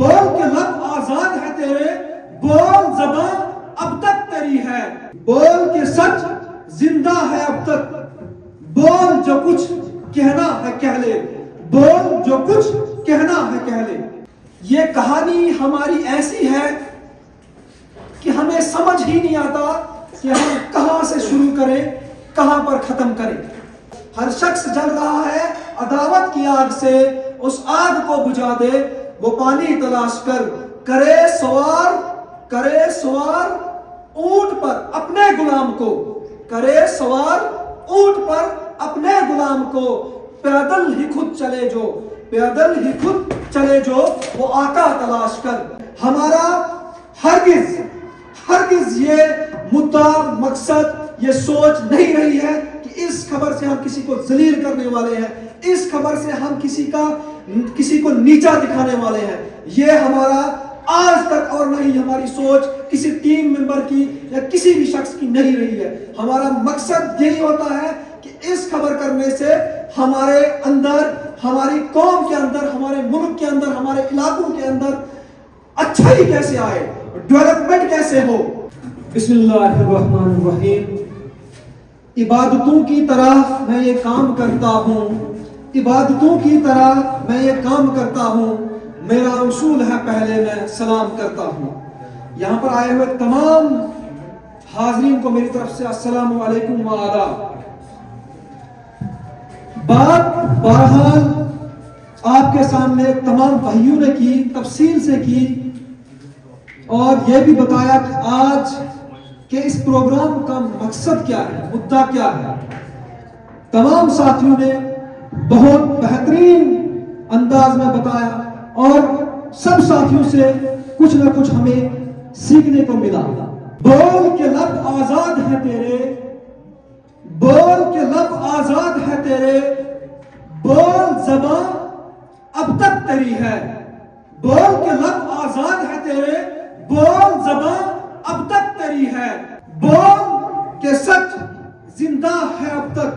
بول کے لب آزاد ہے تیرے، بول زبان اب تک تیری ہے، بول کے سچ زندہ ہے اب تک، بول جو کچھ کہنا ہے کہہ لے، بول جو کچھ کہنا ہے کہہ لے۔ یہ کہانی ہماری ایسی ہے کہ ہمیں سمجھ ہی نہیں آتا کہ ہم کہاں سے شروع کریں، کہاں پر ختم کریں۔ ہر شخص جل رہا ہے عداوت کی آگ سے، اس آگ کو بجھا دے وہ پانی تلاش کر، کرے سوار اونٹ پر اپنے غلام کو، کرے سوار اونٹ پر اپنے غلام کو، پیدل ہی خود چلے جو، پیدل ہی خود چلے جو وہ آقا تلاش کر۔ ہمارا ہرگز یہ مدعا، مقصد، یہ سوچ نہیں رہی ہے کہ اس خبر سے ہم کسی کو ذلیل کرنے والے ہیں، اس خبر سے ہم کسی کو نیچا دکھانے والے ہیں۔ یہ ہمارا آج تک اور نہیں ہماری سوچ کسی ٹیم ممبر کی یا کسی بھی شخص کی نہیں رہی ہے۔ ہمارا مقصد یہی ہوتا ہے کہ اس خبر کرنے سے ہمارے اندر، ہماری قوم کے اندر، ہمارے ملک کے اندر، ہمارے علاقوں کے اندر اچھائی کیسے آئے، ڈیولپمنٹ کیسے ہو۔ بسم اللہ الرحمن الرحیم۔ عبادتوں کی طرح میں یہ کام کرتا ہوں، عبادتوں کی طرح میں یہ کام کرتا ہوں، میرا اصول ہے پہلے میں سلام کرتا ہوں۔ یہاں پر آئے ہوئے تمام حاضرین کو میری طرف سے السلام علیکم و آداب۔ بات بہرحال آپ کے سامنے تمام بھائیوں نے کی، تفصیل سے کی، اور یہ بھی بتایا کہ آج کہ اس پروگرام کا مقصد کیا ہے، مدعا کیا ہے۔ تمام ساتھیوں نے بہت بہترین انداز میں بتایا اور سب ساتھیوں سے کچھ نہ کچھ ہمیں سیکھنے کو ملا۔ بول کے لب آزاد ہے تیرے، بول کے لب آزاد ہے تیرے، بول زبان اب تک تیری ہے، بول کے لب آزاد ہے تیرے، بول زبان اب تک تیری ہے، بول کے سچ زندہ ہے اب تک،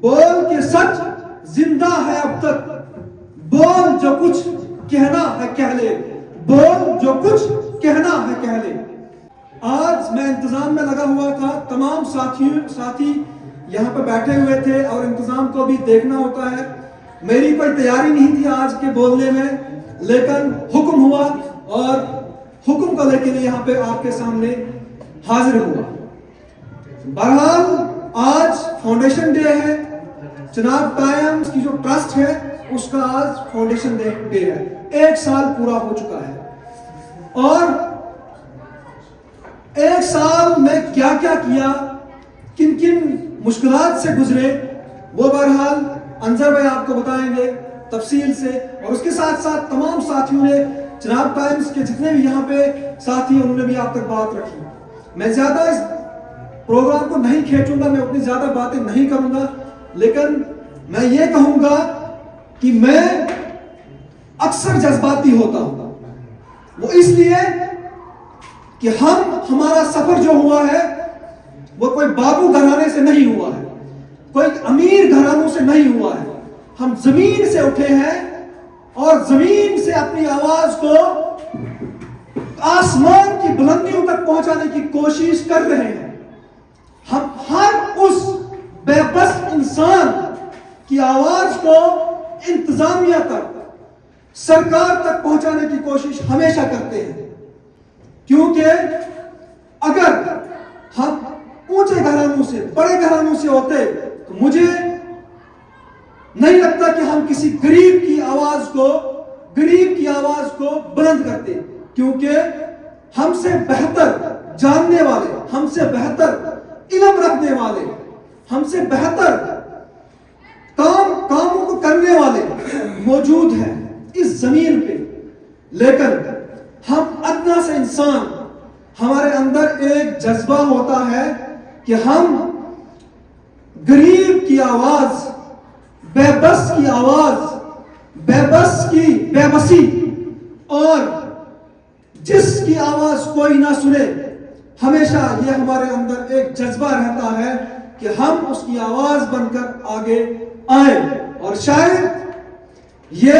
بول کے سچ زندہ ہے اب تک، بول جو کچھ کہنا ہے کہہ لے، بول جو کچھ کہنا ہے کہہ لے۔ آج میں انتظام میں لگا ہوا تھا، تمام ساتھی یہاں پہ بیٹھے ہوئے تھے اور انتظام کو بھی دیکھنا ہوتا ہے۔ میری کوئی تیاری نہیں تھی آج کے بولنے میں، لیکن حکم ہوا اور حکم کو لے کے یہاں پہ آپ کے سامنے حاضر ہوا۔ بہرحال آج فاؤنڈیشن ڈے ہے، چناب ٹائمز کی جو ٹرسٹ ہے اس کا آج فاؤنڈیشن ڈے ہے، 1 سال پورا ہو چکا ہے، اور 1 سال میں کیا کیا کیا، کن کن مشکلات سے گزرے، وہ بہرحال انظر بھائی آپ کو بتائیں گے تفصیل سے، اور اس کے ساتھ ساتھ تمام ساتھیوں نے، چناب ٹائمز کے جتنے بھی یہاں پہ ساتھی انہوں نے بھی آپ تک بات رکھی۔ میں زیادہ اس پروگرام کو نہیں کھینچوں گا، میں اتنی زیادہ باتیں نہیں کروں گا، لیکن میں یہ کہوں گا کہ میں اکثر جذباتی ہوتا ہوں، وہ اس لیے کہ ہمارا سفر جو ہوا ہے وہ کوئی بابو گھرانے سے نہیں ہوا ہے، کوئی امیر گھرانوں سے نہیں ہوا ہے۔ ہم زمین سے اٹھے ہیں اور زمین سے اپنی آواز کو آسمان کی بلندیوں تک پہنچانے کی کوشش کر رہے ہیں۔ ہم ہر اس بے بس انسان کی آواز کو انتظامیہ تک، سرکار تک پہنچانے کی کوشش ہمیشہ کرتے ہیں، کیونکہ اگر ہم اونچے گھرانوں سے، بڑے گھرانوں سے ہوتے تو مجھے نہیں لگتا کہ ہم کسی غریب کی آواز کو بلند کرتے، کیونکہ ہم سے بہتر جاننے والے، ہم سے بہتر علم رکھنے والے، ہم سے بہتر کاموں کو کرنے والے موجود ہیں اس زمین پہ، لیکن ہم ادنا سے انسان، ہمارے اندر ایک جذبہ ہوتا ہے کہ ہم غریب کی آواز، بے بس کی آواز، بے بس کی بے بسی، اور جس کی آواز کوئی نہ سنے، ہمیشہ یہ ہمارے اندر ایک جذبہ رہتا ہے کہ ہم اس کی آواز بن کر آگے آئیں۔ اور شاید یہ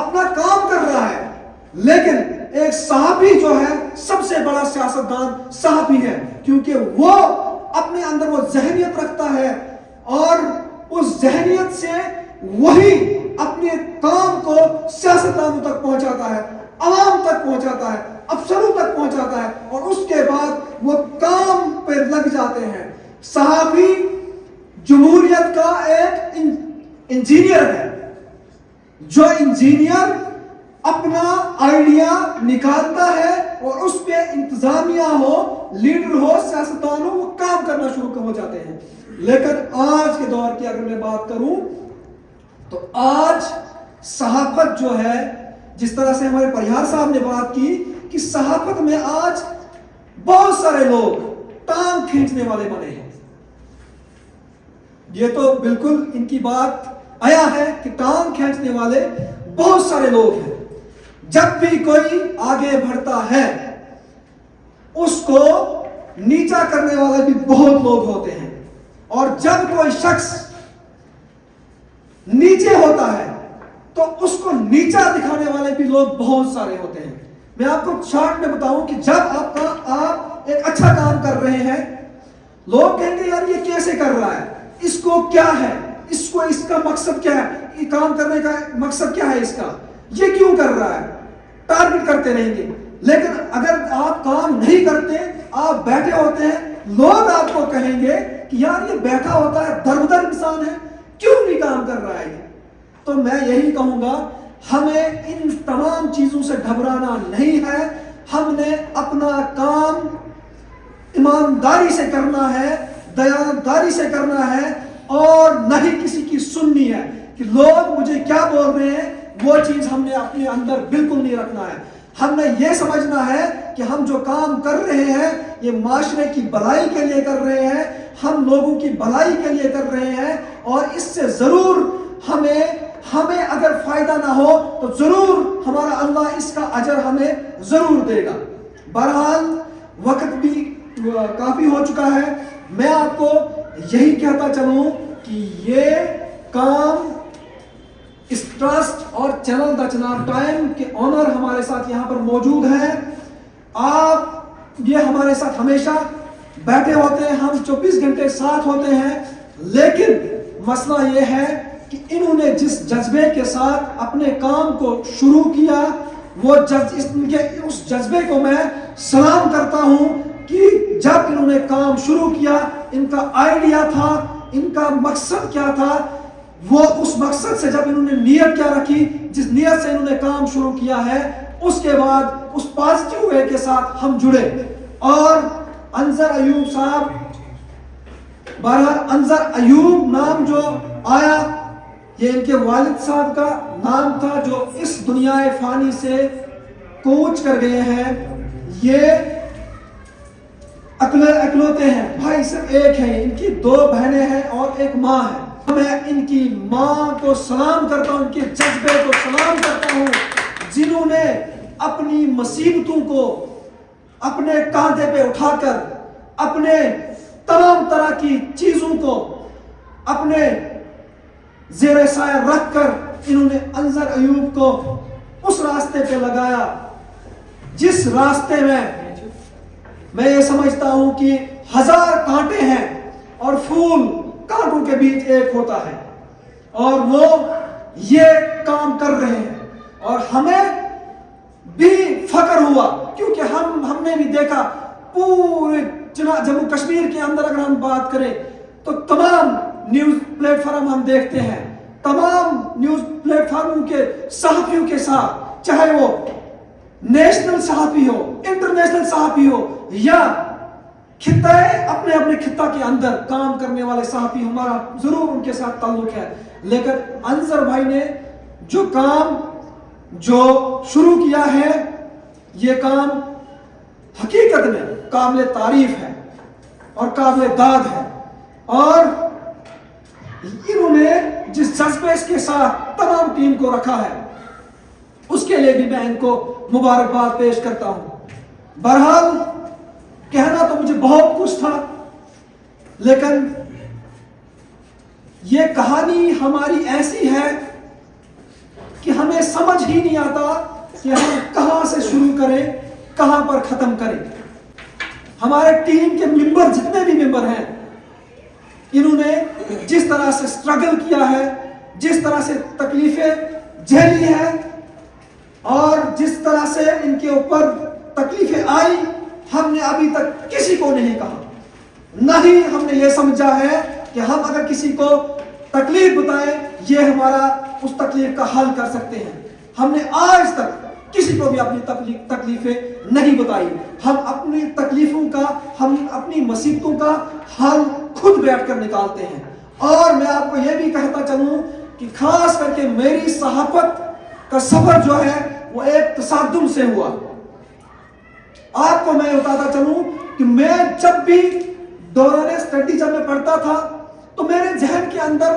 اپنا کام کر رہا ہے، لیکن ایک صحابی جو ہے سب سے بڑا سیاستدان صحابی ہے، کیونکہ وہ اپنے اندر وہ ذہنیت رکھتا ہے اور اس ذہنیت سے وہی اپنے کام کو سیاستدانوں تک پہنچاتا ہے، عوام تک پہنچاتا ہے، افسروں تک پہنچاتا ہے، اور اس کے بعد وہ کام پہ لگ جاتے ہیں۔ صحابی جمہوریت کا ایک انجینئر ہے، جو انجینئر اپنا آئیڈیا نکالتا ہے اور اس پہ انتظامیہ ہو، لیڈر ہو، سیاستدان ہو، وہ کام کرنا شروع ہو جاتے ہیں۔ لیکن آج کے دور کی اگر میں بات کروں تو آج صحافت جو ہے، جس طرح سے ہمارے پریار صاحب نے بات کی کہ صحافت میں آج بہت سارے لوگ ٹانگ کھینچنے والے بنے ہیں۔ یہ تو بالکل ان کی بات آیا ہے کہ ٹانگ کھینچنے والے بہت سارے لوگ ہیں۔ جب بھی کوئی آگے بڑھتا ہے اس کو نیچا کرنے والے بھی بہت لوگ ہوتے ہیں، اور جب کوئی شخص نیچے ہوتا ہے تو اس کو نیچا دکھانے والے بھی لوگ بہت سارے ہوتے ہیں۔ میں آپ کو شارٹ میں بتاؤں کہ جب آپ ایک اچھا کام کر رہے ہیں، لوگ کہیں گے یار یہ کیسے کر رہا ہے، اس کو کیا ہے، اس کا مقصد کیا ہے، یہ کام کرنے کا مقصد کیا ہے، اس کا یہ کیوں کر رہا ہے، ٹارگٹ کرتے رہیں گے۔ لیکن اگر آپ کام نہیں کرتے، آپ بیٹھے ہوتے ہیں، لوگ آپ کو کہیں گے کہ یار یہ بیٹھا ہوتا ہے، دربدر انسان ہے، کیوں نہیں کام کر رہا ہے۔ تو میں یہی کہوں گا، ہمیں ان تمام چیزوں سے گھبرانا نہیں ہے، ہم نے اپنا کام ایمانداری سے کرنا ہے، دیانتداری سے کرنا ہے، اور نہ ہی کسی کی سننی ہے کہ لوگ مجھے کیا بول رہے ہیں، وہ چیز ہم نے اپنے اندر بالکل نہیں رکھنا ہے۔ ہم نے یہ سمجھنا ہے کہ ہم جو کام کر رہے ہیں یہ معاشرے کی بھلائی کے لیے کر رہے ہیں، ہم لوگوں کی بھلائی کے لیے کر رہے ہیں، اور اس سے ضرور ہمیں اگر فائدہ نہ ہو تو ضرور ہمارا اللہ اس کا اجر ہمیں ضرور دے گا۔ بہرحال وقت بھی کافی ہو چکا ہے، میں آپ کو یہی کہتا چلوں کہ یہ کام اس ٹرسٹ اور چینل دا چناب ٹائم کے آنر ہمارے ساتھ یہاں پر موجود ہیں۔ آپ یہ ہمارے ساتھ ہمیشہ بیٹھے ہوتے ہیں، ہم 24 گھنٹے ساتھ ہوتے ہیں، لیکن مسئلہ یہ ہے کہ انہوں نے جس جذبے کے ساتھ اپنے کام کو شروع کیا، وہ اس جذبے کو میں سلام کرتا ہوں کہ جب انہوں نے کام شروع کیا، ان کا آئیڈیا تھا، ان کا مقصد کیا تھا، وہ اس مقصد سے جب انہوں نے نیت کیا رکھی، جس نیت سے انہوں نے کام شروع کیا ہے، اس کے بعد اس پازیٹیو وے کے ساتھ ہم جڑے۔ اور انظر ایوب صاحب، بہرحال انظر ایوب نام جو آیا یہ ان کے والد صاحب کا نام تھا، جو اس دنیا فانی سے کوچ کر گئے ہیں۔ یہ اکلوتے ہیں، بھائی صرف ایک ہیں، ان کی 2 بہنیں ہیں اور ایک ماں ہے۔ میں ان کی ماں کو سلام کرتا ہوں، ان کے جذبے کو سلام کرتا ہوں، جنہوں نے اپنی مصیبتوں کو اپنے کاندھے پہ اٹھا کر، اپنے تمام طرح کی چیزوں کو اپنے زیر سایہ رکھ کر انہوں نے انظر ایوب کو اس راستے پہ لگایا جس راستے میں یہ سمجھتا ہوں کہ 1000 کانٹے ہیں اور پھول کانٹوں کے بیچ ایک ہوتا ہے، اور وہ یہ کام کر رہے ہیں۔ اور ہمیں بھی فخر ہوا کیونکہ ہم نے بھی دیکھا پورے جموں کشمیر کے اندر، اگر ہم بات کریں تو تمام نیوز پلیٹ فارم ہم دیکھتے ہیں، تمام نیوز پلیٹ فارموں کے صحافیوں کے ساتھ، چاہے وہ نیشنل صحافی ہو، انٹرنیشنل صحافی ہو، یا اپنے خطہ کے اندر کام کرنے والے صحافی، ہمارا ضرور ان کے ساتھ تعلق ہے۔ لیکن انظر بھائی نے جو کام شروع کیا ہے، یہ کام حقیقت میں قابل تعریف ہے اور قابل داد ہے، اور انہوں نے جس جذبے کے ساتھ تمام ٹیم کو رکھا ہے اس کے لیے بھی میں ان کو مبارکباد پیش کرتا ہوں۔ بہرحال کہنا تو مجھے بہت کچھ تھا، لیکن یہ کہانی ہماری ایسی ہے کہ ہمیں سمجھ ہی نہیں آتا کہ ہم کہاں سے شروع کریں, کہاں پر ختم کریں. ہمارے ٹیم کے ممبر جتنے بھی ممبر ہیں, انہوں نے جس طرح سے سٹرگل کیا ہے, جس طرح سے تکلیفیں جھیلی ہیں, اور جس طرح سے ان کے اوپر تکلیفیں آئی, ہم نے ابھی تک کسی کو نہیں کہا. نہ ہی ہم نے یہ سمجھا ہے کہ ہم اگر کسی کو تکلیف بتائیں یہ ہمارا اس تکلیف کا حل کر سکتے ہیں. ہم نے آج تک کسی کو بھی اپنی تکلیفیں نہیں بتائی. ہم اپنی تکلیفوں کا, ہم اپنی مصیبتوں کا حل خود بیٹھ کر نکالتے ہیں. اور میں آپ کو یہ بھی کہتا چلوں کہ خاص کر کے میری صحافت کا سفر جو ہے وہ ایک تصادم سے ہوا. آپ کو میں بتاتا چلوں کہ میں جب بھی دوران اسٹڈی جب میں پڑھتا تھا تو میرے ذہن کے اندر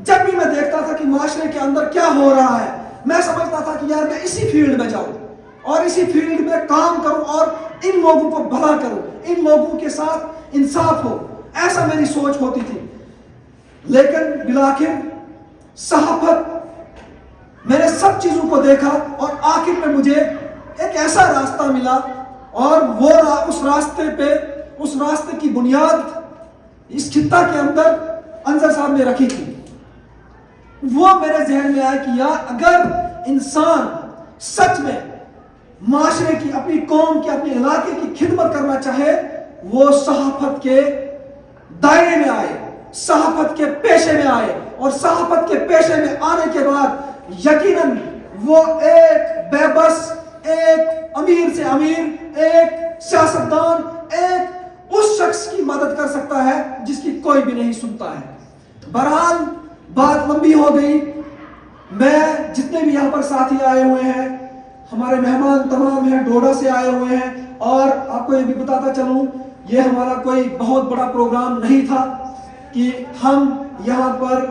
جب بھی میں دیکھتا تھا کہ معاشرے کے اندر کیا ہو رہا ہے, میں سمجھتا تھا کہ یار میں اسی فیلڈ میں جاؤں اور اسی فیلڈ میں کام کروں اور ان لوگوں کو بھلا کروں, ان لوگوں کے ساتھ انصاف ہو. ایسا میری سوچ ہوتی تھی. لیکن بالآخر صحافت, میں نے سب چیزوں کو دیکھا اور آخر میں مجھے ایک ایسا راستہ ملا, اور وہ اس راستے کی بنیاد اس خطہ کے اندر انصر صاحب نے رکھی تھی. وہ میرے ذہن میں آیا کہ یار اگر انسان سچ میں معاشرے کی, اپنی قوم کی, اپنے علاقے کی خدمت کرنا چاہے, وہ صحافت کے دائرے میں آئے, صحافت کے پیشے میں آئے, اور صحافت کے پیشے میں آنے کے بعد یقیناً وہ ایک بے بس, ایک امیر سے امیر, ایک سیاستدان, ایک اس شخص کی مدد کر سکتا ہے جس کی کوئی بھی نہیں سنتا ہے. بہرحال بات لمبی ہو گئی. میں جتنے بھی یہاں پر ساتھی آئے ہوئے ہیں, ہمارے مہمان تمام ہیں, ڈوڈا سے آئے ہوئے ہیں, اور آپ کو یہ بھی بتاتا چلوں یہ ہمارا کوئی بہت بڑا پروگرام نہیں تھا کہ ہم یہاں پر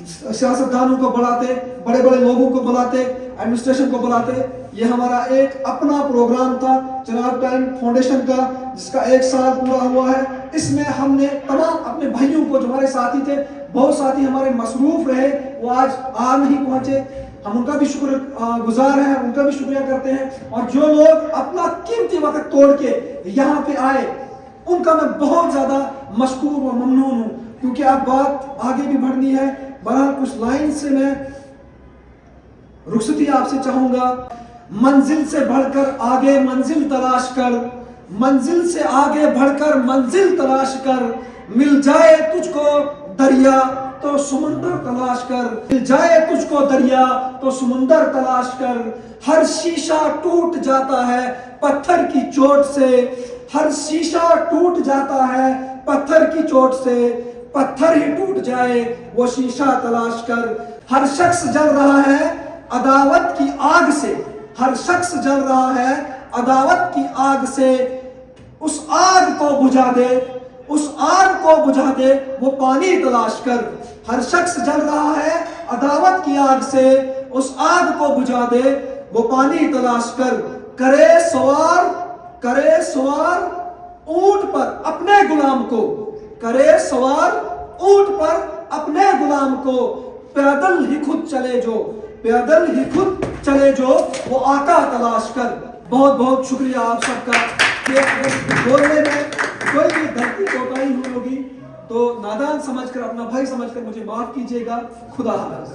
سیاستدانوں کو بلاتے, بڑے بڑے لوگوں کو بلاتے, ایڈمنسٹریشن کو بلاتے. یہ ہمارا ایک اپنا پروگرام تھا چنار ٹائم فاؤنڈیشن کا, جس کا 1 سال پورا ہوا ہے. اس میں ہم نے تمام اپنے بھائیوں کو, جو ہمارے ساتھی تھے, بہت ساتھی ہمارے مصروف رہے, وہ آج آ نہیں پہنچے, ہم ان کا بھی شکر گزار ہیں, ان کا بھی شکریہ کرتے ہیں. اور جو لوگ اپنا قیمتی وقت توڑ کے یہاں پہ آئے, ان کا میں بہت زیادہ مشکور و ممنون ہوں, کیونکہ اب بات آگے بھی بڑھنی ہے. بہرحال کچھ لائن سے میں رخصتی آپ سے چاہوں گا. منزل سے بڑھ کر آگے منزل تلاش کر, منزل سے آگے بڑھ کر منزل تلاش کر, مل جائے تجھ کو دریا تو سمندر تلاش کر, مل جائے تجھ کو دریا تو سمندر تلاش کر. ہر شیشہ ٹوٹ جاتا ہے پتھر کی چوٹ سے, ہر شیشہ ٹوٹ جاتا ہے پتھر کی چوٹ سے, پتھر ہی ٹوٹ جائے وہ شیشہ تلاش کر. ہر شخص جل رہا ہے عداوت کی آگ سے, ہر شخص جل رہا ہے عداوت کی آگ سے, اس آگ کو بجھا دے, اس آگ کو بجھا دے وہ پانی تلاش کر. ہر شخص جل رہا ہے عداوت کی آگ سے, اس آگ کو بجھا دے وہ پانی تلاش کر. کرے سوار اونٹ پر اپنے غلام کو, کرے سوار اونٹ پر اپنے غلام کو, پیدل ہی خود چلے جو, پیدل ہی خود چلے جو وہ آقا تلاش کر. بہت بہت شکریہ آپ سب کا کہ اگر بولنے میں کوئی بھی غلطی کوتاہی ہوئی ہوگی تو نادان سمجھ کر, اپنا بھائی سمجھ کر مجھے معاف کیجیے گا. خدا حافظ.